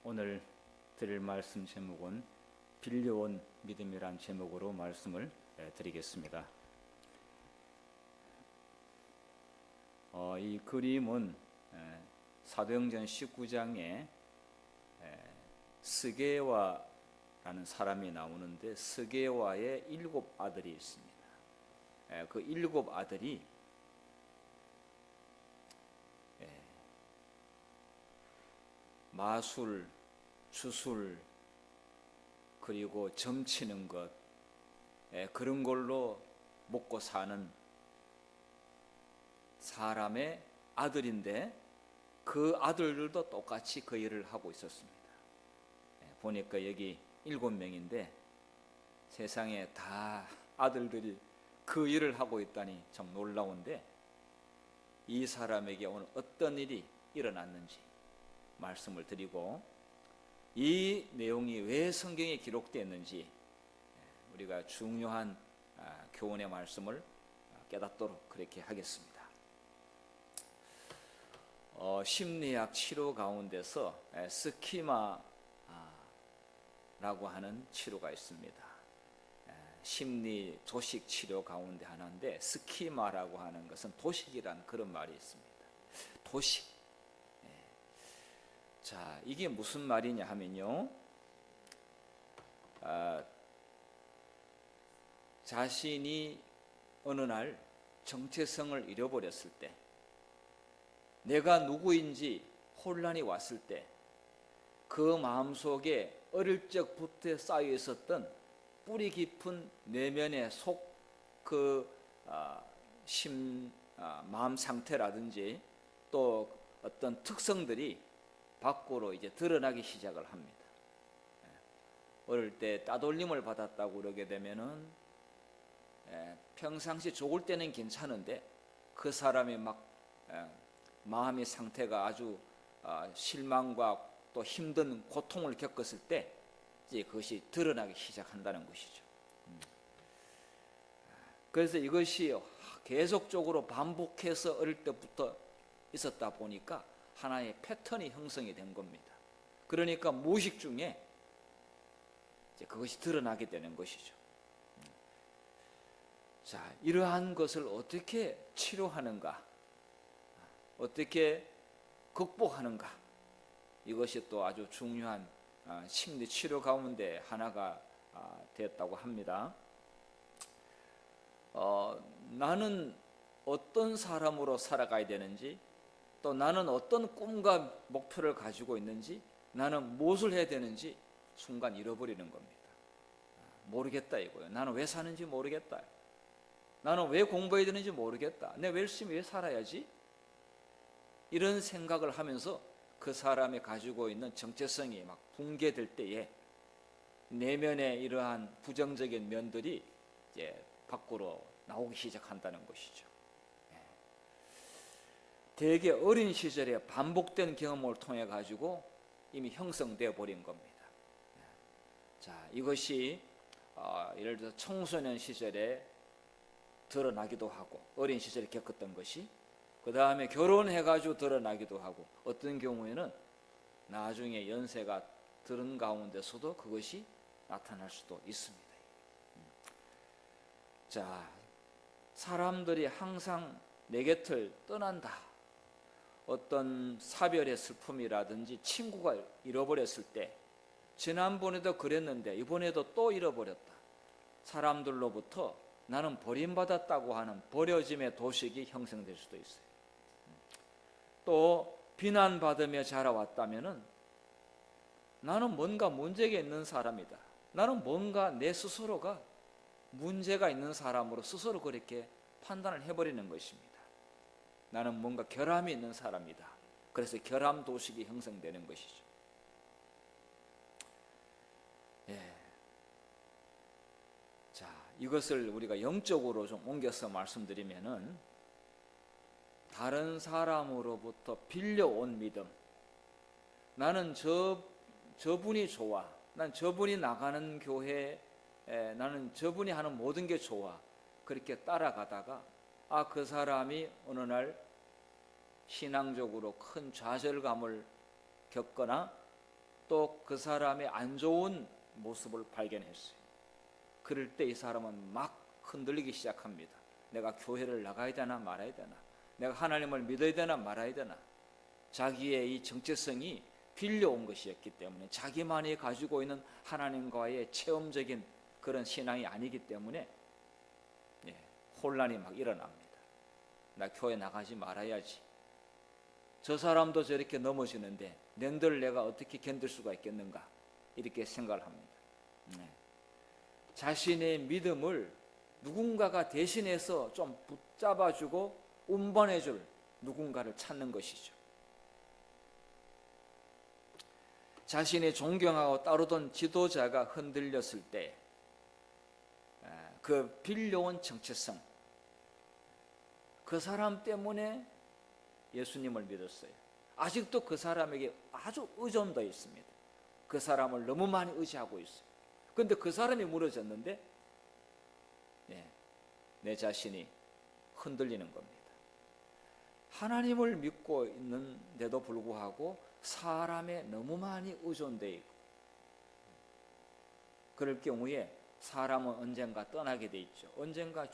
오늘 드릴 말씀 제목은 빌려온 믿음이란 제목으로 말씀을 드리겠습니다. 이 그림은 사도행전 19장에 스게와라는 사람이 나오는데, 스게와의 7 아들이 있습니다. 그 7 아들이 마술, 주술, 그리고 점치는 것, 그런 걸로 먹고 사는 사람의 아들인데, 그 아들들도 똑같이 그 일을 하고 있었습니다. 보니까 여기 7명인데 세상에 다 아들들이 그 일을 하고 있다니 참 놀라운데, 이 사람에게 오늘 어떤 일이 일어났는지 말씀을 드리고, 이 내용이 왜 성경에 기록되었는지 우리가 중요한 교훈의 말씀을 깨닫도록 그렇게 하겠습니다. 심리학 치료 가운데서 스키마라고 하는 치료가 있습니다. 심리 도식 치료 가운데 하나인데, 스키마라고 하는 것은 도식이라는 그런 말이 있습니다. 도식. 자, 이게 무슨 말이냐 하면요, 자신이 어느 날 정체성을 잃어버렸을 때, 내가 누구인지 혼란이 왔을 때, 그 마음속에 어릴 적부터 쌓여 있었던 뿌리 깊은 내면의 마음 상태라든지 또 어떤 특성들이 밖으로 이제 드러나기 시작을 합니다. 어릴 때 따돌림을 받았다고 그러게 되면은 평상시 좋을 때는 괜찮은데, 그 사람이 막 마음의 상태가 아주 실망과 또 힘든 고통을 겪었을 때 이제 그것이 드러나기 시작한다는 것이죠. 그래서 이것이 계속적으로 반복해서 어릴 때부터 있었다 보니까 하나의 패턴이 형성이 된 겁니다. 그러니까 무의식 중에 이제 그것이 드러나게 되는 것이죠. 자, 이러한 것을 어떻게 치료하는가, 어떻게 극복하는가, 이것이 또 아주 중요한 심리 치료 가운데 하나가 되었다고 합니다. 나는 어떤 사람으로 살아가야 되는지, 또 나는 어떤 꿈과 목표를 가지고 있는지, 나는 무엇을 해야 되는지 순간 잃어버리는 겁니다. 모르겠다 이거예요. 나는 왜 사는지 모르겠다. 나는 왜 공부해야 되는지 모르겠다. 내가 열심히 왜 살아야지? 이런 생각을 하면서 그 사람이 가지고 있는 정체성이 막 붕괴될 때에 내면의 이러한 부정적인 면들이 이제 밖으로 나오기 시작한다는 것이죠. 대개 어린 시절에 반복된 경험을 통해 가지고 이미 형성되어 버린 겁니다. 자, 이것이 예를 들어서 청소년 시절에 드러나기도 하고, 어린 시절에 겪었던 것이 그 다음에 결혼해 가지고 드러나기도 하고, 어떤 경우에는 나중에 연세가 들은 가운데서도 그것이 나타날 수도 있습니다. 자, 사람들이 항상 내 곁을 떠난다, 어떤 사별의 슬픔이라든지 친구가 잃어버렸을 때, 지난번에도 그랬는데 이번에도 또 잃어버렸다, 사람들로부터 나는 버림받았다고 하는 버려짐의 도식이 형성될 수도 있어요. 또 비난받으며 자라왔다면은 나는 뭔가 문제가 있는 사람이다, 나는 뭔가 내 스스로가 문제가 있는 사람으로 스스로 그렇게 판단을 해버리는 것입니다. 나는 뭔가 결함이 있는 사람이다. 그래서 결함 도식이 형성되는 것이죠. 자, 이것을 우리가 영적으로 좀 옮겨서 말씀드리면은, 다른 사람으로부터 빌려온 믿음, 나는 저분이 좋아, 난 저분이 나가는 교회, 나는 저분이 하는 모든 게 좋아, 그렇게 따라가다가 그 사람이 어느 날 신앙적으로 큰 좌절감을 겪거나 또 그 사람의 안 좋은 모습을 발견했어요. 그럴 때 이 사람은 막 흔들리기 시작합니다. 내가 교회를 나가야 되나 말아야 되나, 내가 하나님을 믿어야 되나 말아야 되나. 자기의 이 정체성이 빌려온 것이었기 때문에, 자기만이 가지고 있는 하나님과의 체험적인 그런 신앙이 아니기 때문에 혼란이 막 일어납니다. 나 교회 나가지 말아야지. 저 사람도 저렇게 넘어지는데 nen들 내가 어떻게 견딜 수가 있겠는가, 이렇게 생각을 합니다. 자신의 믿음을 누군가가 대신해서 좀 붙잡아주고 운반해줄 누군가를 찾는 것이죠. 자신이 존경하고 따르던 지도자가 흔들렸을 때 그 빌려온 정체성, 그 사람 때문에 예수님을 믿었어요. 아직도 그 사람에게 아주 의존되어 있습니다. 그 사람을 너무 많이 의지하고 있어요. 그런데 그 사람이 무너졌는데 내 자신이 흔들리는 겁니다. 하나님을 믿고 있는데도 불구하고 사람에 너무 많이 의존되어 있고, 그럴 경우에 사람은 언젠가 떠나게 돼 있죠. 언젠가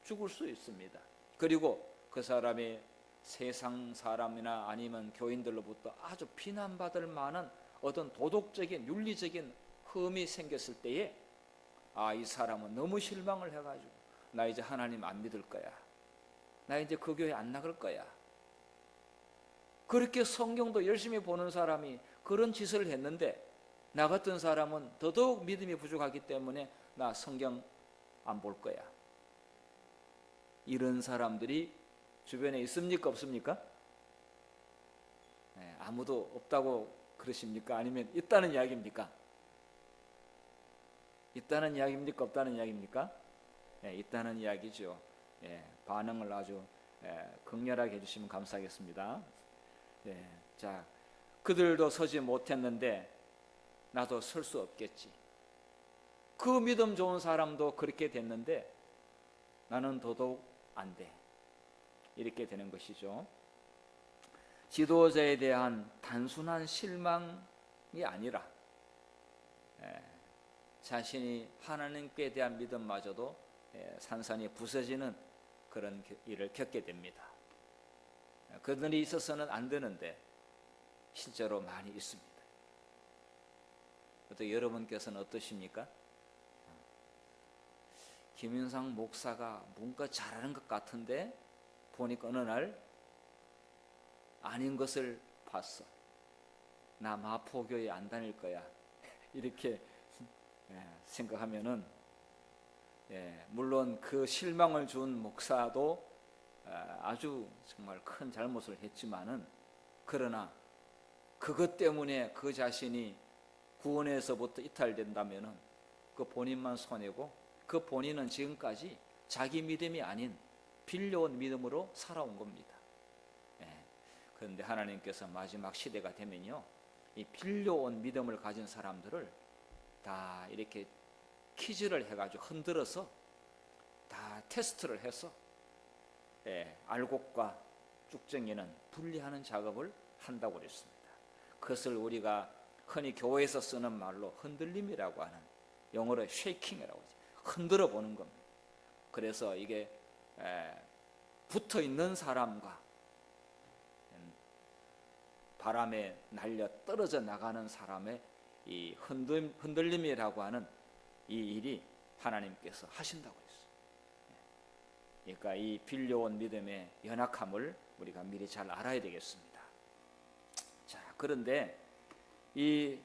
죽을 수 있습니다. 그리고 그 사람의 세상 사람이나 아니면 교인들로부터 아주 비난받을 만한 어떤 도덕적인 윤리적인 흠이 생겼을 때에 이 사람은 너무 실망을 해가지고 나 이제 하나님 안 믿을 거야, 나 이제 그 교회 안 나갈 거야. 그렇게 성경도 열심히 보는 사람이 그런 짓을 했는데, 나 같은 사람은 더더욱 믿음이 부족하기 때문에 나 성경 안 볼 거야. 이런 사람들이 주변에 있습니까, 없습니까? 아무도 없다고 그러십니까? 아니면 있다는 이야기입니까? 있다는 이야기입니까? 없다는 이야기입니까? 있다는 이야기죠. 반응을 아주 극렬하게 해주시면 감사하겠습니다. 자, 그들도 서지 못했는데 나도 설 수 없겠지. 그 믿음 좋은 사람도 그렇게 됐는데 나는 더더욱 안 돼. 이렇게 되는 것이죠. 지도자에 대한 단순한 실망이 아니라 자신이 하나님께 대한 믿음마저도 산산이 부서지는 그런 일을 겪게 됩니다. 그들이 있어서는 안 되는데 실제로 많이 있습니다. 또 여러분께서는 어떠십니까? 김윤상 목사가 뭔가 잘하는 것 같은데 보니까 어느 날 아닌 것을 봤어. 나 마포교회 안 다닐 거야. 이렇게 생각하면은 물론 그 실망을 준 목사도 아주 정말 큰 잘못을 했지만은, 그러나 그것 때문에 그 자신이 구원에서부터 이탈된다면은 그 본인만 손해고, 그 본인은 지금까지 자기 믿음이 아닌 빌려온 믿음으로 살아온 겁니다. 그런데 하나님께서 마지막 시대가 되면요, 이 빌려온 믿음을 가진 사람들을 다 이렇게 퀴즈를 해가지고 흔들어서 다 테스트를 해서 알곡과 쭉정이는 분리하는 작업을 한다고 그랬습니다. 그것을 우리가 흔히 교회에서 쓰는 말로 흔들림이라고 하는, 영어로 쉐이킹이라고 하죠. 흔들어 보는 겁니다. 그래서 이게 붙어 있는 사람과 바람에 날려 떨어져 나가는 사람의 이 흔들림이라고 하는 이 일이 하나님께서 하신다고 했어요. 그러니까 이 빌려온 믿음의 연약함을 우리가 미리 잘 알아야 되겠습니다. 자, 그런데 이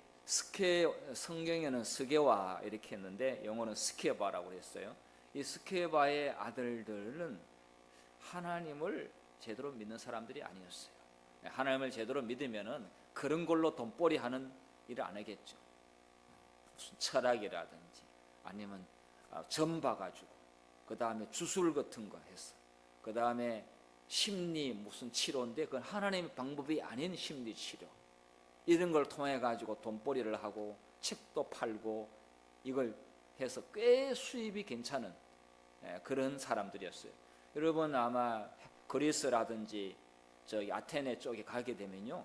성경에는 스게와 이렇게 했는데 영어는 스케바라고 했어요. 이 스케바의 아들들은 하나님을 제대로 믿는 사람들이 아니었어요. 하나님을 제대로 믿으면은 그런 걸로 돈벌이 하는 일을 안 하겠죠. 무슨 철학이라든지 아니면 점 봐가지고 그 다음에 주술 같은 거 해서 그 다음에 심리 무슨 치료인데 그건 하나님의 방법이 아닌 심리 치료, 이런 걸 통해 가지고 돈벌이를 하고 책도 팔고 이걸 해서 꽤 수입이 괜찮은 그런 사람들이었어요. 여러분 아마 그리스라든지 저기 아테네 쪽에 가게 되면요,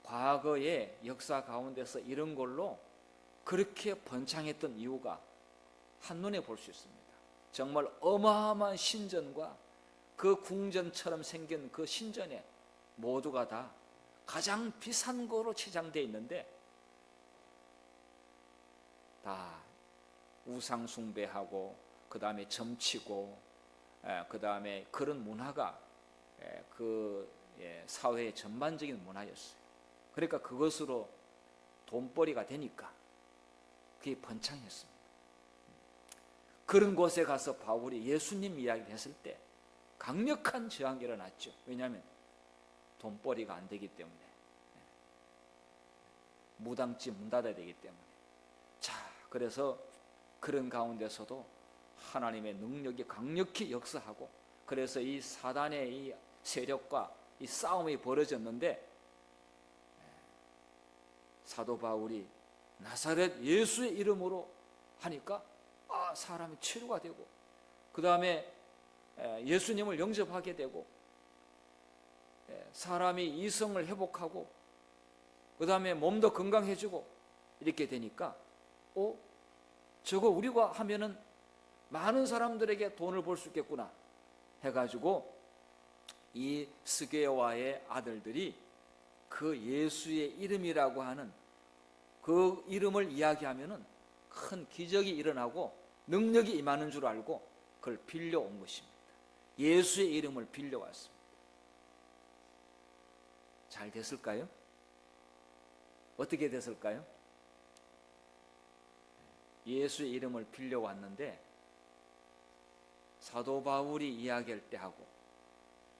과거의 역사 가운데서 이런 걸로 그렇게 번창했던 이유가 한눈에 볼 수 있습니다. 정말 어마어마한 신전과 그 궁전처럼 생긴 그 신전에 모두가 다 가장 비싼 거로 치장되어 있는데 다 우상 숭배하고 그 다음에 점치고 그 다음에 그런 문화가 그 사회의 전반적인 문화였어요. 그러니까 그것으로 돈벌이가 되니까 그게 번창했습니다. 그런 곳에 가서 바울이 예수님 이야기를 했을 때 강력한 저항이 일어났죠. 왜냐하면 돈벌이가 안 되기 때문에, 무당집 문 닫아야 되기 때문에. 자, 그래서 그런 가운데서도 하나님의 능력이 강력히 역사하고, 그래서 이 사단의 이 세력과 이 싸움이 벌어졌는데, 사도 바울이 나사렛 예수의 이름으로 하니까 사람이 치료가 되고, 그 다음에 예수님을 영접하게 되고, 사람이 이성을 회복하고, 그 다음에 몸도 건강해지고, 이렇게 되니까 저거 우리가 하면은 많은 사람들에게 돈을 벌 수 있겠구나 해가지고 이 스게와의 아들들이 그 예수의 이름이라고 하는 그 이름을 이야기하면은 큰 기적이 일어나고 능력이 임하는 줄 알고 그걸 빌려온 것입니다. 예수의 이름을 빌려왔습니다. 잘 됐을까요? 어떻게 됐을까요? 예수의 이름을 빌려왔는데 사도 바울이 이야기할 때 하고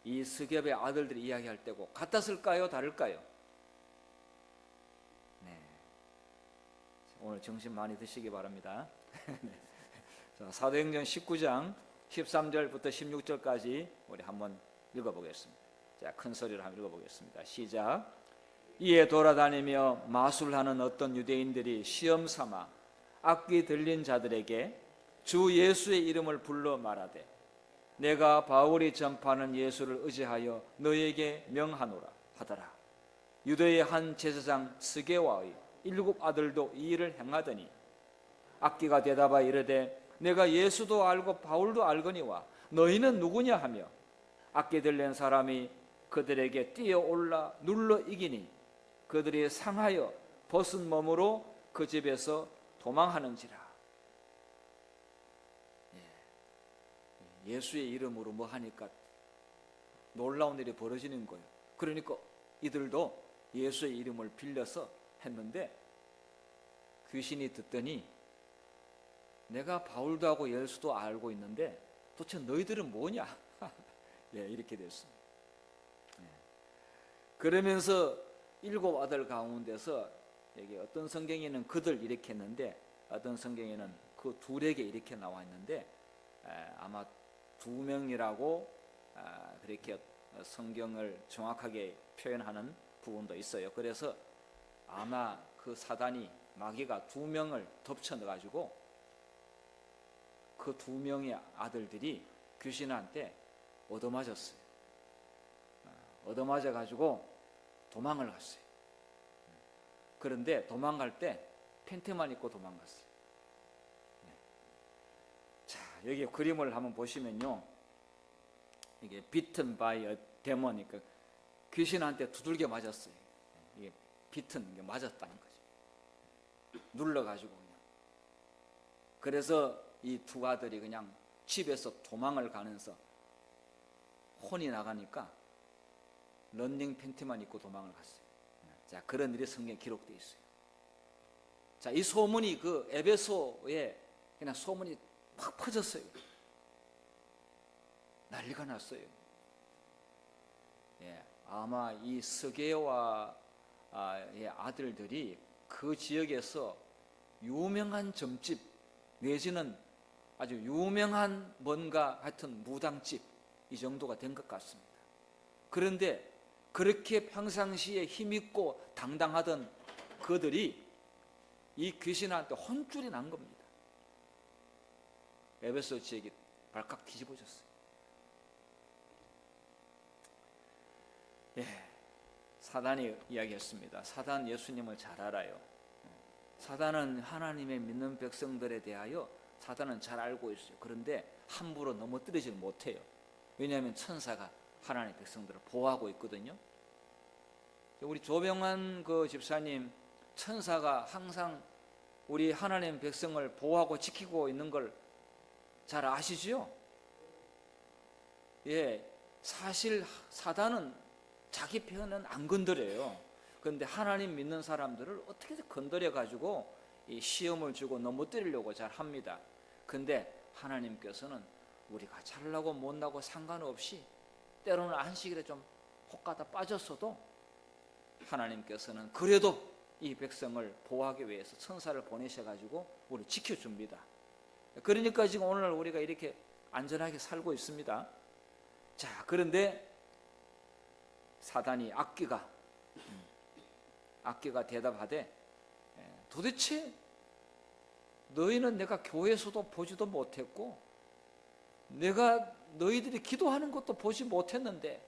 이 스geb의 아들들이 이야기할 때고 같았을까요? 다를까요? 네. 오늘 점심 많이 드시기 바랍니다. 자, 사도행전 19장 13절부터 16절까지 우리 한번 읽어보겠습니다. 자, 큰 소리로 한번 읽어보겠습니다. 시작. 이에 돌아다니며 마술하는 어떤 유대인들이 시험 삼아 악기 들린 자들에게 주 예수의 이름을 불러 말하되 내가 바울이 전파하는 예수를 의지하여 너에게 명하노라 하더라. 유대의 한 제사장 스게와의 7 아들도 이 일을 행하더니 악기가 대답하여 이르되 내가 예수도 알고 바울도 알거니와 너희는 누구냐 하며 악기 들린 사람이 그들에게 뛰어올라 눌러 이기니 그들이 상하여 벗은 몸으로 그 집에서 도망하는지라. 예수의 이름으로 뭐 하니까 놀라운 일이 벌어지는 거예요. 그러니까 이들도 예수의 이름을 빌려서 했는데 귀신이 듣더니 내가 바울도 하고 예수도 알고 있는데 도대체 너희들은 뭐냐? 이렇게 됐습니다. 그러면서 7 아들 가운데서 여기 어떤 성경에는 그들 이렇게 했는데 어떤 성경에는 그 둘에게 이렇게 나와 있는데 아마 2명이라고 그렇게 성경을 정확하게 표현하는 부분도 있어요. 그래서 아마 그 사단이 마귀가 2명을 덮쳐 넣어가지고 그 2명의 아들들이 귀신한테 얻어맞았어요. 얻어맞아가지고 도망을 갔어요. 그런데 도망갈 때 팬티만 입고 도망갔어요. 자, 여기 그림을 한번 보시면요, 이게 bitten by a demon, 그러니까 귀신한테 두들겨 맞았어요. 이게 bitten, 게 맞았다는 거죠. 눌러가지고 그냥. 그래서 이 2 아들이 그냥 집에서 도망을 가면서 혼이 나가니까 런닝 팬티만 입고 도망을 갔어요. 자, 그런 일이 성경에 기록되어 있어요. 자, 이 소문이 그 에베소에 그냥 소문이 팍 퍼졌어요. 난리가 났어요. 아마 이 스게와의 아들들이 그 지역에서 유명한 점집 내지는 아주 유명한 뭔가 하여튼 무당집 이 정도가 된 것 같습니다. 그런데 그렇게 평상시에 힘있고 당당하던 그들이 이 귀신한테 혼쭐이 난 겁니다. 에베소 지역이 발칵 뒤집어졌어요. 사단이 이야기했습니다. 사단 예수님을 잘 알아요. 사단은 하나님의 믿는 백성들에 대하여 사단은 잘 알고 있어요. 그런데 함부로 넘어뜨리지 못해요. 왜냐하면 천사가 하나님의 백성들을 보호하고 있거든요. 우리 조병환 그 집사님, 천사가 항상 우리 하나님 백성을 보호하고 지키고 있는 걸 잘 아시죠? 예, 사실 사단은 자기 편은 안 건드려요. 그런데 하나님 믿는 사람들을 어떻게 건드려 가지고 이 시험을 주고 넘어뜨리려고 잘 합니다. 근데 하나님께서는 우리가 잘나고 못나고 상관없이 때로는 안식일에 좀 혹가다 빠졌어도 하나님께서는 그래도 이 백성을 보호하기 위해서 천사를 보내셔가지고 우리를 지켜줍니다. 그러니까 지금 오늘 우리가 이렇게 안전하게 살고 있습니다. 자, 그런데 사단이 악귀가 대답하되, 도대체 너희는 내가 교회에서도 보지도 못했고 내가 너희들이 기도하는 것도 보지 못했는데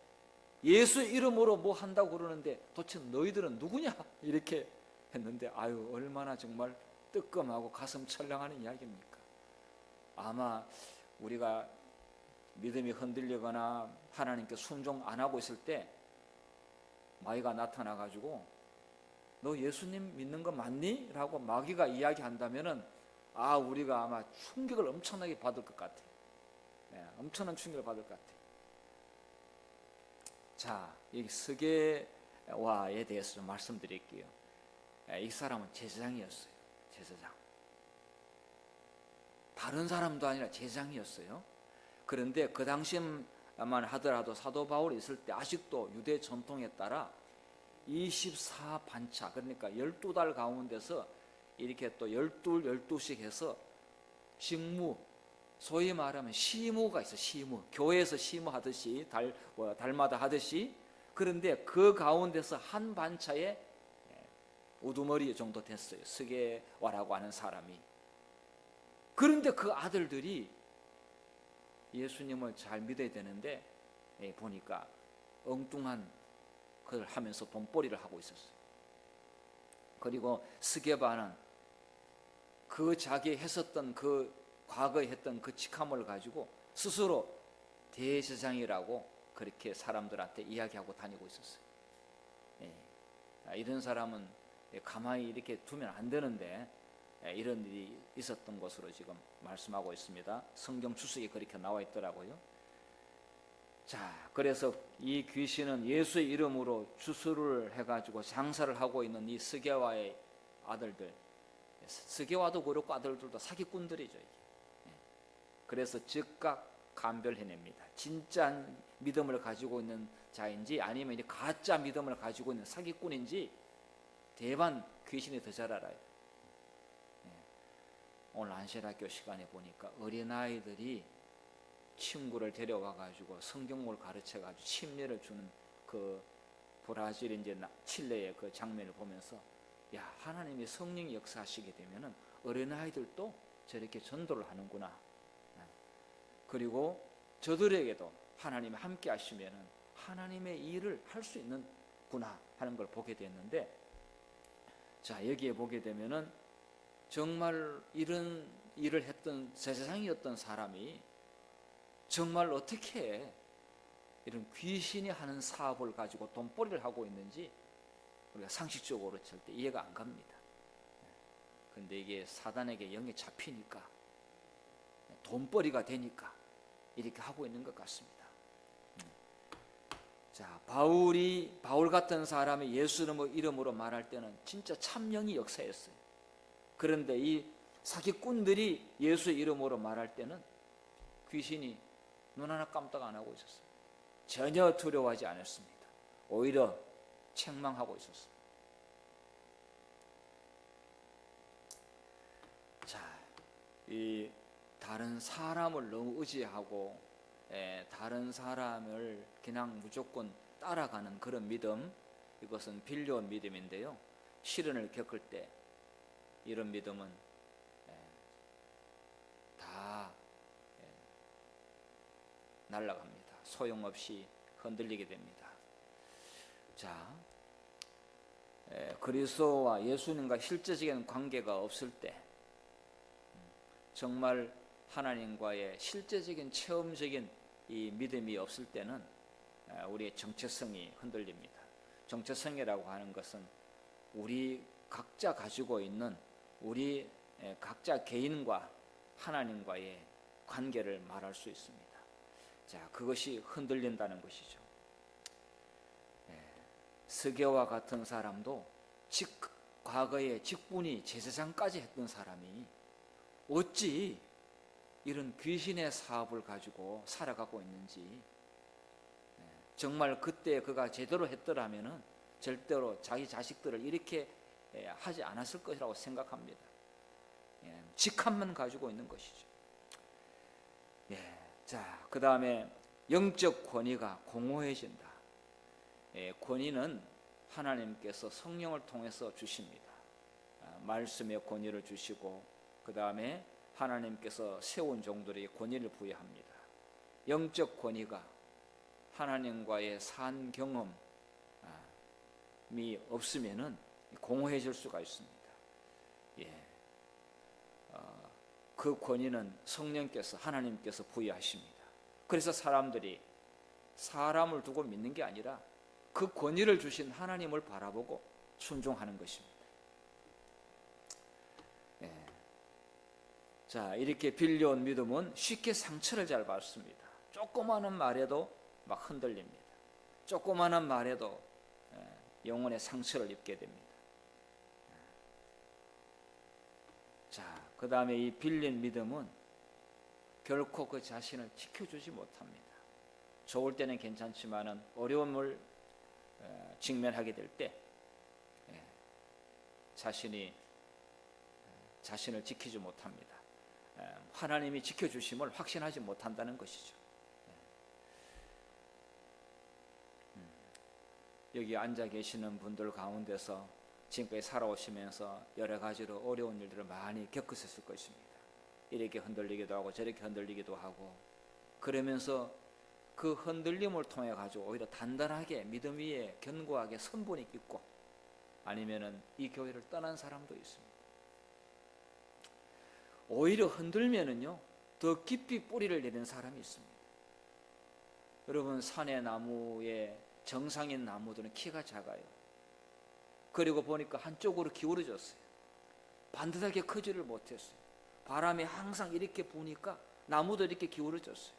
예수 이름으로 뭐 한다고 그러는데 도대체 너희들은 누구냐? 이렇게 했는데, 아유, 얼마나 정말 뜨끔하고 가슴 철렁하는 이야기입니까? 아마 우리가 믿음이 흔들리거나 하나님께 순종 안 하고 있을 때 마귀가 나타나가지고 너 예수님 믿는 거 맞니? 라고 마귀가 이야기한다면은 우리가 아마 충격을 엄청나게 받을 것 같아요. 엄청난 충격을 받을 것 같아요. 자, 이 스게와에 대해서 좀 말씀드릴게요. 이 사람은 제사장이었어요. 제사장. 다른 사람도 아니라 제사장이었어요. 그런데 그 당시만 하더라도 사도 바울이 있을 때 아직도 유대 전통에 따라 24반차, 그러니까 12달 가운데서 이렇게 또 12씩 해서 직무, 소위 말하면 시무가 있어. 시무, 교회에서 시무하듯이 달마다 하듯이. 그런데 그 가운데서 한 반차에 우두머리 정도 됐어요. 스게와라고 하는 사람이. 그런데 그 아들들이 예수님을 잘 믿어야 되는데 보니까 엉뚱한 그걸 하면서 돈벌이를 하고 있었어요. 그리고 스게바는 그 자기 했었던 그 과거에 했던 그 직함을 가지고 스스로 대제사장이라고 그렇게 사람들한테 이야기하고 다니고 있었어요. 이런 사람은 가만히 이렇게 두면 안 되는데 이런 일이 있었던 것으로 지금 말씀하고 있습니다. 성경 주석에 그렇게 나와 있더라고요. 자, 그래서 이 귀신은 예수의 이름으로 주술을 해가지고 장사를 하고 있는 이 스게와의 아들들, 스게와도 그렇고 아들들도 사기꾼들이죠. 이게. 그래서 즉각 감별해냅니다. 진짜 믿음을 가지고 있는 자인지 아니면 이제 가짜 믿음을 가지고 있는 사기꾼인지 대반 귀신이 더 잘 알아요. 오늘 안실학교 시간에 보니까 어린아이들이 친구를 데려와 가지고 성경을 가르쳐 가지고 침례를 주는 그 브라질 이제 칠레의 그 장면을 보면서, 야, 하나님이 성령이 역사하시게 되면은 어린아이들도 저렇게 전도를 하는구나. 그리고 저들에게도 하나님이 함께 하시면은 하나님의 일을 할 수 있는구나 하는 걸 보게 됐는데, 자, 여기에 보게 되면은 정말 이런 일을 했던 제사장이었던 사람이 정말 어떻게 이런 귀신이 하는 사업을 가지고 돈벌이를 하고 있는지 우리가 상식적으로 절대 이해가 안 갑니다. 그런데 이게 사단에게 영에 잡히니까 돈벌이가 되니까 이렇게 하고 있는 것 같습니다. 자, 바울 같은 사람이 예수 이름으로 말할 때는 진짜 참령이 역사였어요. 그런데 이 사기꾼들이 예수 이름으로 말할 때는 귀신이 눈 하나 깜짝 안 하고 있었어요. 전혀 두려워하지 않았습니다. 오히려 책망하고 있었어요. 자, 이 다른 사람을 너무 의지하고 다른 사람을 그냥 무조건 따라가는 그런 믿음, 이것은 빌려온 믿음인데요. 시련을 겪을 때 이런 믿음은 다 날아갑니다. 소용없이 흔들리게 됩니다. 자, 그리스도와 예수님과 실제적인 관계가 없을 때, 정말 하나님과의 실제적인 체험적인 이 믿음이 없을 때는 우리의 정체성이 흔들립니다. 정체성이라고 하는 것은 우리 각자 가지고 있는 우리 각자 개인과 하나님과의 관계를 말할 수 있습니다. 자, 그것이 흔들린다는 것이죠. 스게와 같은 사람도 과거에 직분이 제사장까지 했던 사람이 어찌 이런 귀신의 사업을 가지고 살아가고 있는지, 정말 그때 그가 제대로 했더라면 절대로 자기 자식들을 이렇게 하지 않았을 것이라고 생각합니다. 직함만 가지고 있는 것이죠. 자, 그 다음에 영적 권위가 공허해진다. 권위는 하나님께서 성령을 통해서 주십니다. 말씀의 권위를 주시고, 그 다음에 하나님께서 세운 종들에게 권위를 부여합니다. 영적 권위가 하나님과의 산 경험이 없으면은 공허해질 수가 있습니다. 그 권위는 성령께서, 하나님께서 부여하십니다. 그래서 사람들이 사람을 두고 믿는 게 아니라 그 권위를 주신 하나님을 바라보고 순종하는 것입니다. 자, 이렇게 빌려온 믿음은 쉽게 상처를 잘 받습니다. 조그마한 말에도 막 흔들립니다. 조그마한 말에도 영혼의 상처를 입게 됩니다. 자, 그 다음에 이 빌린 믿음은 결코 그 자신을 지켜주지 못합니다. 좋을 때는 괜찮지만은 어려움을 직면하게 될 때 자신을 지키지 못합니다. 하나님이 지켜주심을 확신하지 못한다는 것이죠. 여기 앉아 계시는 분들 가운데서 지금까지 살아오시면서 여러 가지로 어려운 일들을 많이 겪으셨을 것입니다. 이렇게 흔들리기도 하고 저렇게 흔들리기도 하고, 그러면서 그 흔들림을 통해 가지고 오히려 단단하게 믿음 위에 견고하게 선분이 있고, 아니면은 이 교회를 떠난 사람도 있습니다. 오히려 흔들면은요 더 깊이 뿌리를 내는 사람이 있습니다. 여러분, 산의 나무에 정상인 나무들은 키가 작아요. 그리고 보니까 한쪽으로 기울어졌어요. 반듯하게 크지를 못했어요. 바람이 항상 이렇게 부니까 나무도 이렇게 기울어졌어요.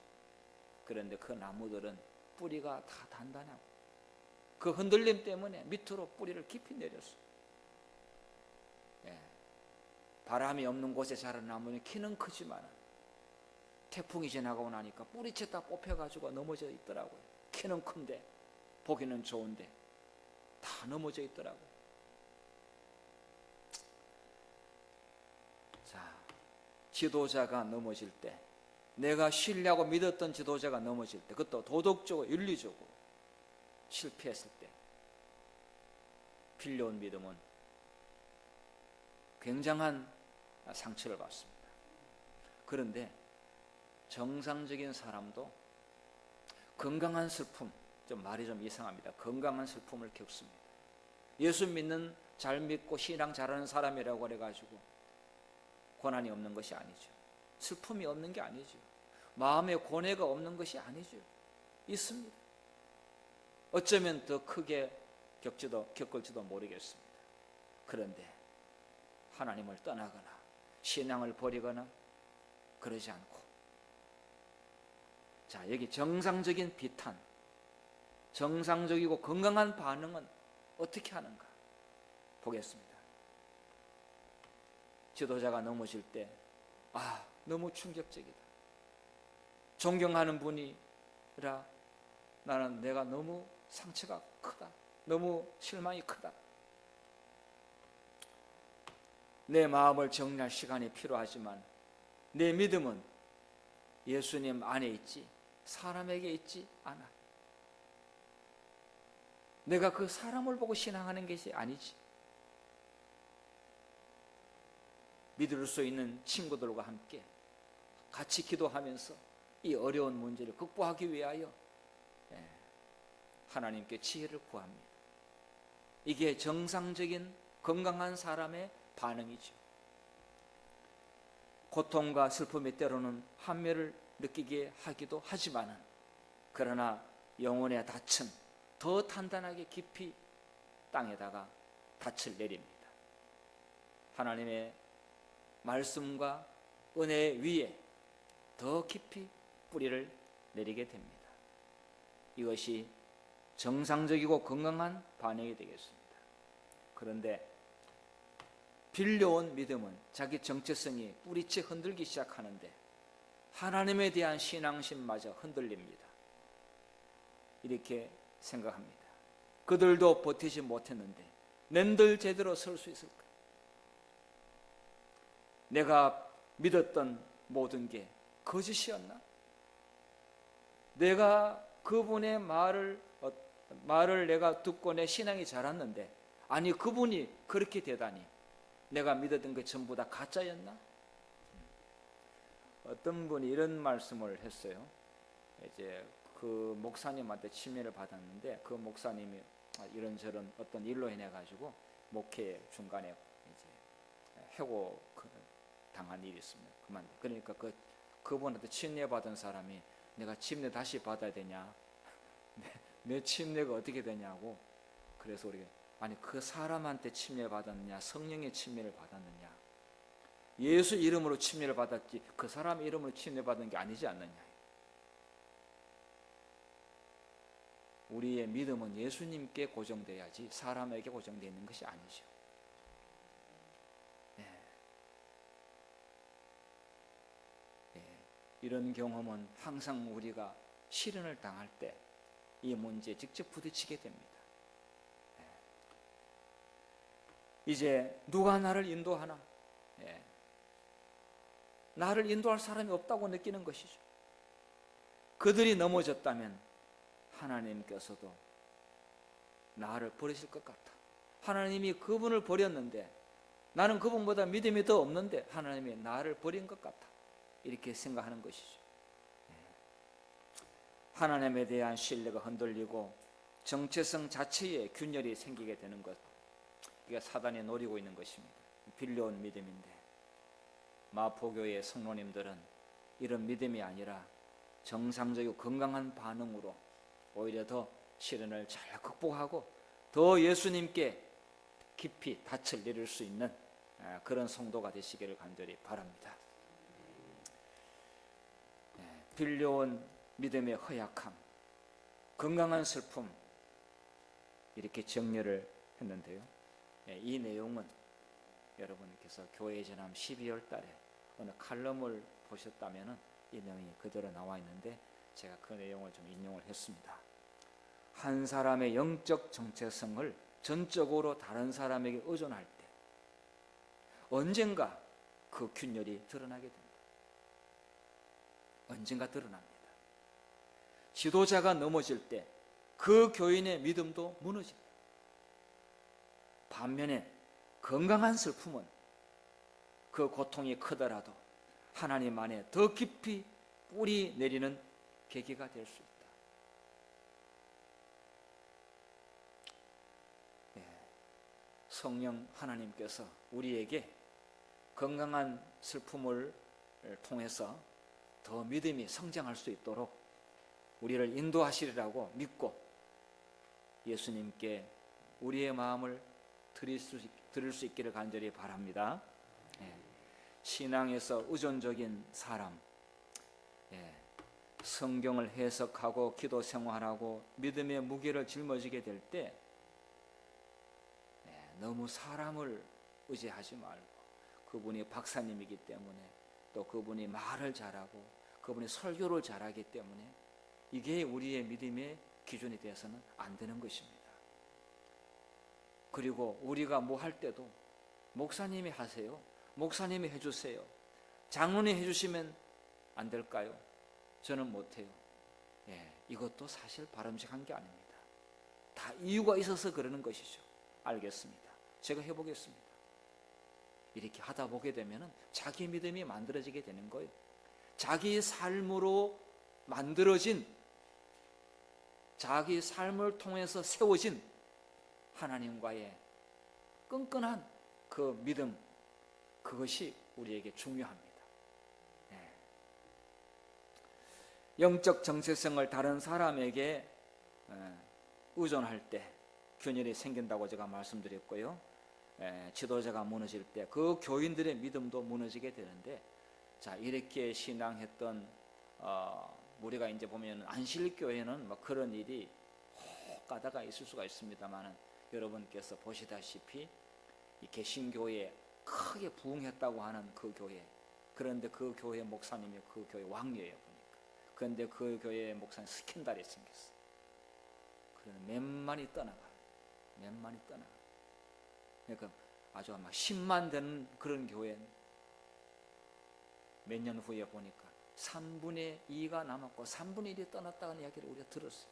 그런데 그 나무들은 뿌리가 다 단단하고 그 흔들림 때문에 밑으로 뿌리를 깊이 내렸어요. 바람이 없는 곳에 자란 나무는 키는 크지만 태풍이 지나가고 나니까 뿌리채 다 뽑혀가지고 넘어져 있더라고요. 키는 큰데 보기는 좋은데 다 넘어져 있더라고요. 자, 지도자가 넘어질 때, 내가 신뢰하고 믿었던 지도자가 넘어질 때, 그것도 도덕적으로 윤리적으로 실패했을 때, 빌려온 믿음은 굉장한 상처를 받습니다. 그런데 정상적인 사람도 건강한 슬픔, 좀 말이 좀 이상합니다. 건강한 슬픔을 겪습니다. 예수 믿는, 잘 믿고 신앙 잘하는 사람이라고 그래가지고 고난이 없는 것이 아니죠. 슬픔이 없는 게 아니죠. 마음에 고뇌가 없는 것이 아니죠. 있습니다. 어쩌면 더 크게 겪을지도 모르겠습니다. 그런데 하나님을 떠나거나 신앙을 버리거나 그러지 않고, 자, 여기 정상적인 비탄, 정상적이고 건강한 반응은 어떻게 하는가 보겠습니다. 지도자가 넘어질 때, 너무 충격적이다. 존경하는 분이라 나는 내가 너무 상처가 크다. 너무 실망이 크다. 내 마음을 정리할 시간이 필요하지만 내 믿음은 예수님 안에 있지 사람에게 있지 않아. 내가 그 사람을 보고 신앙하는 것이 아니지. 믿을 수 있는 친구들과 함께 같이 기도하면서 이 어려운 문제를 극복하기 위하여 하나님께 지혜를 구합니다. 이게 정상적인 건강한 사람의 반응이죠. 고통과 슬픔이 때로는 한멸을 느끼게 하기도 하지만은, 그러나 영혼의 닻은 더 단단하게 깊이 땅에다가 닻을 내립니다. 하나님의 말씀과 은혜 위에 더 깊이 뿌리를 내리게 됩니다. 이것이 정상적이고 건강한 반응이 되겠습니다. 그런데 빌려온 믿음은 자기 정체성이 뿌리채 흔들기 시작하는데 하나님에 대한 신앙심마저 흔들립니다. 이렇게 생각합니다. 그들도 버티지 못했는데 낸들 제대로 설 수 있을까? 내가 믿었던 모든 게 거짓이었나? 내가 그분의 말을 내가 듣고 내 신앙이 자랐는데, 아니 그분이 그렇게 되다니 내가 믿었던 게 전부 다 가짜였나? 어떤 분이 이런 말씀을 했어요. 이제 그 목사님한테 침례를 받았는데, 그 목사님이 이런저런 어떤 일로 인해 가지고 목회 중간에 이제 해고 당한 일이 있습니다. 그러니까 그분한테 침례 받은 사람이 내가 침례 다시 받아야 되냐? 내 침례가 어떻게 되냐고. 그래서 우리가 아니 그 사람한테 침례 받았느냐, 성령의 침례를 받았느냐? 예수 이름으로 침례를 받았지 그 사람 이름으로 침례 받은 게 아니지 않느냐? 우리의 믿음은 예수님께 고정돼야지 사람에게 고정되어 있는 것이 아니죠. 이런 경험은 항상 우리가 시련을 당할 때 이 문제에 직접 부딪히게 됩니다. 이제 누가 나를 인도하나? 나를 인도할 사람이 없다고 느끼는 것이죠. 그들이 넘어졌다면 하나님께서도 나를 버리실 것 같아. 하나님이 그분을 버렸는데 나는 그분보다 믿음이 더 없는데 하나님이 나를 버린 것 같아. 이렇게 생각하는 것이죠. 하나님에 대한 신뢰가 흔들리고 정체성 자체에 균열이 생기게 되는 것, 이게 사단이 노리고 있는 것입니다. 빌려온 믿음인데 마포교회 성도님들은 이런 믿음이 아니라 정상적이고 건강한 반응으로 오히려 더 시련을 잘 극복하고 더 예수님께 깊이 닻을 내릴 수 있는 그런 성도가 되시기를 간절히 바랍니다. 빌려온 믿음의 허약함, 건강한 슬픔, 이렇게 정리를 했는데요. 이 내용은 여러분께서 교회 전함 12월 달에 어느 칼럼을 보셨다면 이 내용이 그대로 나와 있는데 제가 그 내용을 좀 인용을 했습니다. 한 사람의 영적 정체성을 전적으로 다른 사람에게 의존할 때 언젠가 그 균열이 드러나게 됩니다. 언젠가 드러납니다. 지도자가 넘어질 때 그 교인의 믿음도 무너집니다. 반면에 건강한 슬픔은 그 고통이 크더라도 하나님 안에 더 깊이 뿌리 내리는 계기가 될 수 있다. 성령 하나님께서 우리에게 건강한 슬픔을 통해서 더 믿음이 성장할 수 있도록 우리를 인도하시리라고 믿고 예수님께 우리의 마음을 드릴 수 있기를 간절히 바랍니다. 신앙에서 의존적인 사람, 성경을 해석하고 기도 생활하고 믿음의 무게를 짊어지게 될 때 너무 사람을 의지하지 말고 그분이 박사님이기 때문에 또 그분이 말을 잘하고 그분이 설교를 잘하기 때문에 이게 우리의 믿음의 기준이 되어서는 안 되는 것입니다. 그리고 우리가 뭐 할 때도 목사님이 하세요, 목사님이 해주세요, 장로님이 해주시면 안 될까요? 저는 못해요. 이것도 사실 바람직한 게 아닙니다. 다 이유가 있어서 그러는 것이죠. 알겠습니다. 제가 해보겠습니다. 이렇게 하다 보게 되면 자기 믿음이 만들어지게 되는 거예요. 자기 삶으로 만들어진, 자기 삶을 통해서 세워진 하나님과의 끈끈한 그 믿음, 그것이 우리에게 중요합니다. 영적 정체성을 다른 사람에게 의존할 때 균열이 생긴다고 제가 말씀드렸고요. 지도자가 무너질 때 그 교인들의 믿음도 무너지게 되는데, 자, 이렇게 신앙했던 우리가 이제 보면 안실교회는 뭐 그런 일이 혹 가다가 있을 수가 있습니다만, 여러분께서 보시다시피 이 개신교회에 크게 부흥했다고 하는 그 교회, 그런데 그 교회 목사님이 그 교회 왕녀예요 보니까. 그런데 그 교회 목사님 스캔들이 생겼어. 그러면 몇만이 떠나가요. 몇만이 떠나가요. 그러니까 아주 막 10만 되는 그런 교회, 몇 년 후에 보니까 3분의 2가 남았고 3분의 1이 떠났다는 이야기를 우리가 들었어요.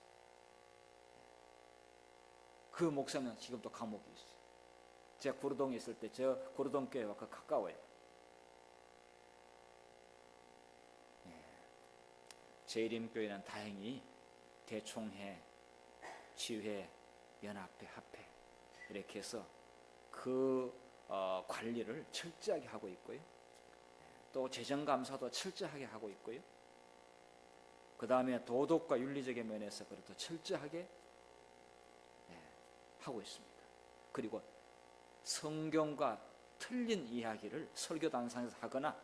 그 목사는 지금도 감옥에 있어요. 제가 구로동에 있을 때 저 구로동 교회와 가까워요. 재림교회는 다행히 대총회, 지회, 연합회, 합회 이렇게 해서 그 관리를 철저하게 하고 있고요. 또 재정감사도 철저하게 하고 있고요. 그 다음에 도덕과 윤리적인 면에서 그것도 철저하게 하고 있습니다. 그리고 성경과 틀린 이야기를 설교단상에서 하거나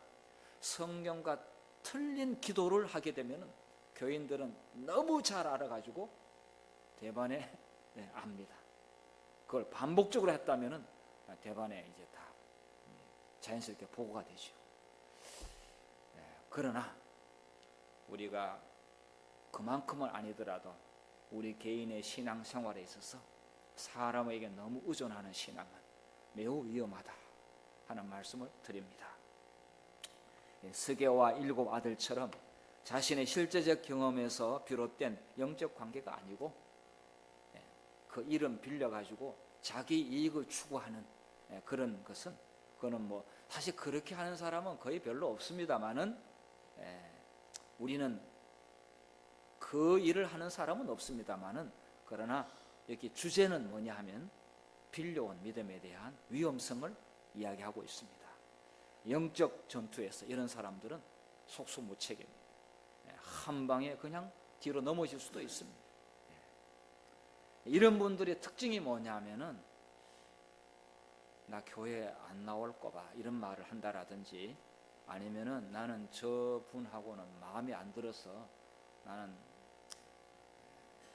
성경과 틀린 기도를 하게 되면 교인들은 너무 잘 알아가지고 대반에 압니다. 그걸 반복적으로 했다면 대반에 이제 다 자연스럽게 보고가 되죠. 그러나 우리가 그만큼은 아니더라도 우리 개인의 신앙생활에 있어서 사람에게 너무 의존하는 신앙은 매우 위험하다 하는 말씀을 드립니다. 스게와 7 아들처럼 자신의 실제적 경험에서 비롯된 영적 관계가 아니고 그 이름 빌려가지고 자기 이익을 추구하는 그런 것은, 그거는 뭐 사실 그렇게 하는 사람은 거의 별로 없습니다만은 우리는 그 일을 하는 사람은 없습니다만은, 그러나 여기 주제는 뭐냐 하면 빌려온 믿음에 대한 위험성을 이야기하고 있습니다. 영적 전투에서 이런 사람들은 속수무책입니다. 한 방에 그냥 뒤로 넘어질 수도 있습니다. 이런 분들의 특징이 뭐냐면은 나 교회 안 나올 거봐 이런 말을 한다라든지, 아니면은 나는 저 분하고는 마음에 안 들어서 나는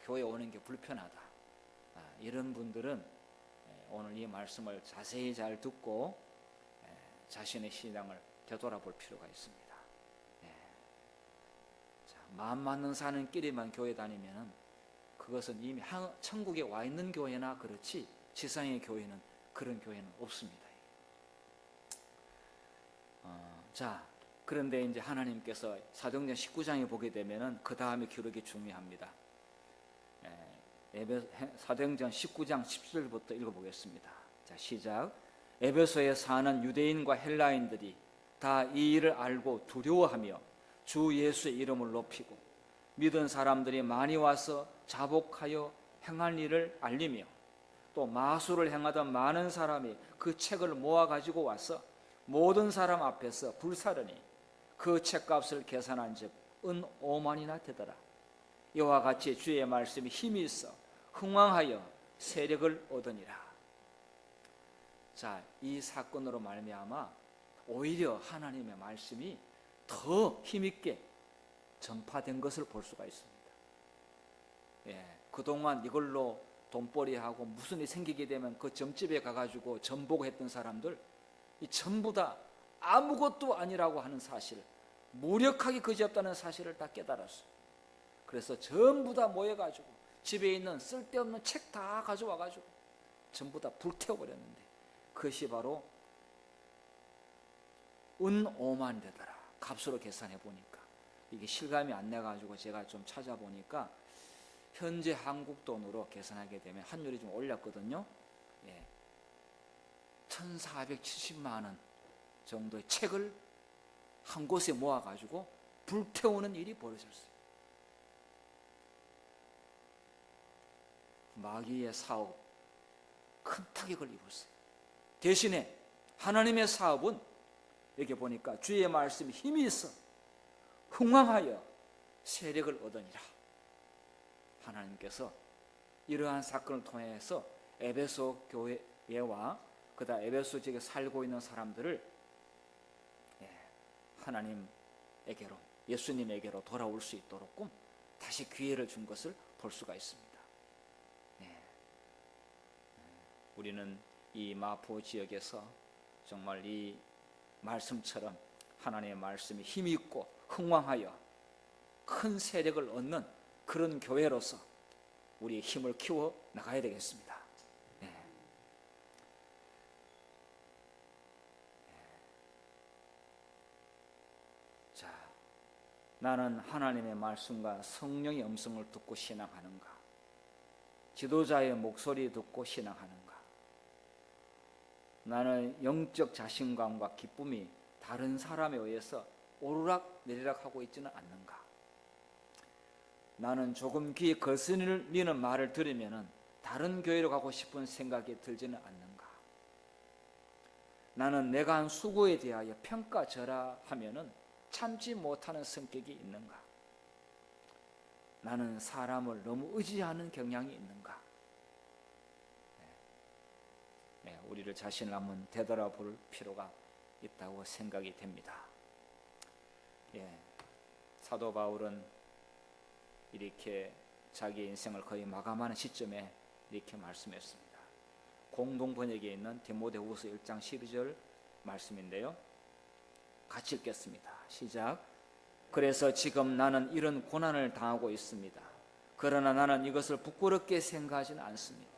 교회 오는 게 불편하다. 이런 분들은 오늘 이 말씀을 자세히 잘 듣고 자신의 신앙을 되돌아볼 필요가 있습니다. 마음 맞는 사는 끼리만 교회 다니면은 그것은 이미 천국에 와 있는 교회나 그렇지 지상의 교회는 그런 교회는 없습니다. 자, 그런데 이제 하나님께서 사도행전 19장에 보게 되면은 그 다음에 기록이 중요합니다. 사도행전 19장 10절부터 읽어보겠습니다. 자, 시작. 에베소에 사는 유대인과 헬라인들이 다 이 일을 알고 두려워하며 주 예수의 이름을 높이고 믿은 사람들이 많이 와서 자복하여 행한 일을 알리며, 또 마술을 행하던 많은 사람이 그 책을 모아 가지고 와서 모든 사람 앞에서 불사르니 그 책값을 계산한 즉 은 5만이나 되더라. 이와 같이 주의 말씀이 힘이 있어 흥왕하여 세력을 얻으니라. 자, 이 사건으로 말미암아 오히려 하나님의 말씀이 더 힘있게 전파된 것을 볼 수가 있습니다. 그동안 이걸로 돈벌이하고 무슨 일이 생기게 되면 그 점집에 가가지고 전보고했던 사람들, 이 전부 다 아무것도 아니라고 하는 사실, 무력하게 그지없다는 사실을 다 깨달았어요. 그래서 전부 다 모여가지고 집에 있는 쓸데없는 책 다 가져와가지고 전부 다 불태워버렸는데, 그것이 바로 은 5만 되더라. 값으로 계산해 보니까 이게 실감이 안 나가지고 제가 좀 찾아보니까 현재 한국 돈으로 계산하게 되면 환율이 좀 올랐거든요. 1470만 원 정도의 책을 한 곳에 모아가지고 불태우는 일이 벌어졌어요. 마귀의 사업, 큰 타격을 입었어요. 대신에 하나님의 사업은 여기 보니까 주의 말씀이 힘이 있어 흥왕하여 세력을 얻으니라. 하나님께서 이러한 사건을 통해서 에베소 교회와 그다음 에베소 지역에 살고 있는 사람들을 하나님에게로, 예수님에게로 돌아올 수 있도록 다시 기회를 준 것을 볼 수가 있습니다. 우리는 이 마포 지역에서 정말 이 말씀처럼 하나님의 말씀이 힘이 있고 흥왕하여 큰 세력을 얻는 그런 교회로서 우리의 힘을 키워 나가야 되겠습니다. 자, 나는 하나님의 말씀과 성령의 음성을 듣고 신앙하는가? 지도자의 목소리 듣고 신앙하는가? 나는 영적 자신감과 기쁨이 다른 사람에 의해서 오르락 내리락 하고 있지는 않는가? 나는 조금 귀에 거슬리는 말을 들으면 다른 교회로 가고 싶은 생각이 들지는 않는가? 나는 내가 한 수고에 대하여 평가절하하면 참지 못하는 성격이 있는가? 나는 사람을 너무 의지하는 경향이 있는가? 우리를 자신을 한번 되돌아볼 필요가 있다고 생각이 됩니다. 사도 바울은 이렇게 자기 인생을 거의 마감하는 시점에 이렇게 말씀했습니다. 공동 번역에 있는 디모데후서 1장 12절 말씀인데요. 같이 읽겠습니다. 시작. 그래서 지금 나는 이런 고난을 당하고 있습니다. 그러나 나는 이것을 부끄럽게 생각하지는 않습니다.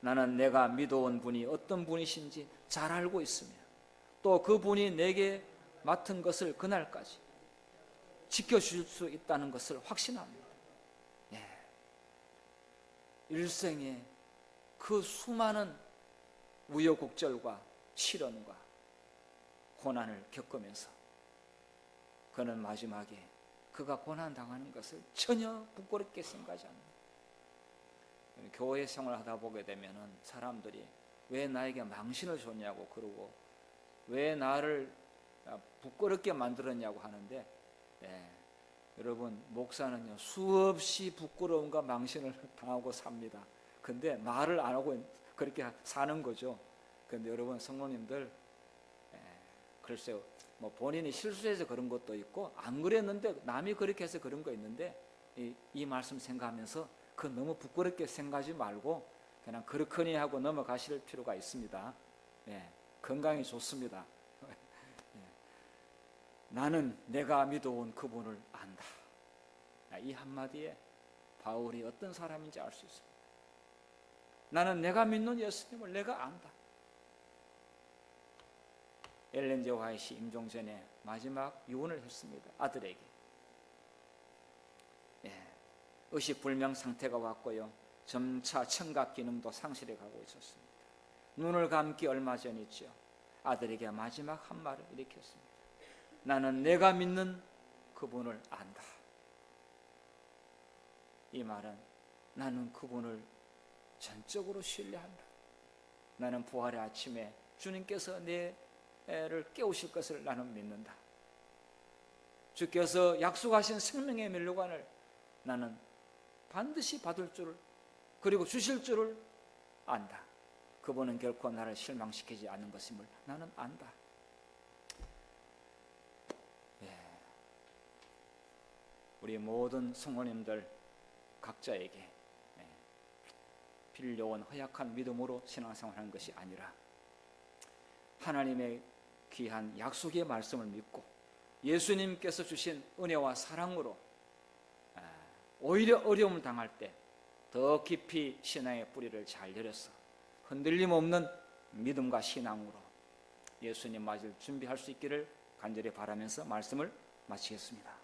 나는 내가 믿어온 분이 어떤 분이신지 잘 알고 있으며 또 그분이 내게 맡은 것을 그날까지 지켜줄 수 있다는 것을 확신합니다. 일생에 그 수많은 우여곡절과 시련과 고난을 겪으면서 그는 마지막에 그가 고난당하는 것을 전혀 부끄럽게 생각하지 않는다. 교회 생활을 하다 보게 되면은 사람들이 왜 나에게 망신을 줬냐고 그러고 왜 나를 부끄럽게 만들었냐고 하는데 여러분 목사는요 수없이 부끄러움과 망신을 당하고 삽니다. 근데 말을 안 하고 그렇게 사는 거죠. 근데 여러분 성도님들 글쎄요 뭐 본인이 실수해서 그런 것도 있고 안 그랬는데 남이 그렇게 해서 그런 거 있는데 이 말씀 생각하면서 그 너무 부끄럽게 생각하지 말고 그냥 그렇거니 하고 넘어가실 필요가 있습니다. 건강이 좋습니다. 나는 내가 믿어온 그분을 안다. 이 한마디에 바울이 어떤 사람인지 알 수 있습니다. 나는 내가 믿는 예수님을 내가 안다. 엘렌 G. 화이트 임종 전에 마지막 유언을 했습니다. 아들에게. 의식불명 상태가 왔고요. 점차 청각 기능도 상실해 가고 있었습니다. 눈을 감기 얼마 전이죠. 아들에게 마지막 한 말을 이렇게 했습니다. 나는 내가 믿는 그분을 안다. 이 말은 나는 그분을 전적으로 신뢰한다. 나는 부활의 아침에 주님께서 내를 깨우실 것을 나는 믿는다. 주께서 약속하신 생명의 멸류관을 나는 반드시 받을 줄을 그리고 주실 줄을 안다. 그분은 결코 나를 실망시키지 않는 것임을 나는 안다. 우리 모든 성도님들 각자에게 빌려온 허약한 믿음으로 신앙생활하는 것이 아니라 하나님의 귀한 약속의 말씀을 믿고 예수님께서 주신 은혜와 사랑으로 오히려 어려움을 당할 때 더 깊이 신앙의 뿌리를 잘 내려서 흔들림 없는 믿음과 신앙으로 예수님 맞을 준비할 수 있기를 간절히 바라면서 말씀을 마치겠습니다.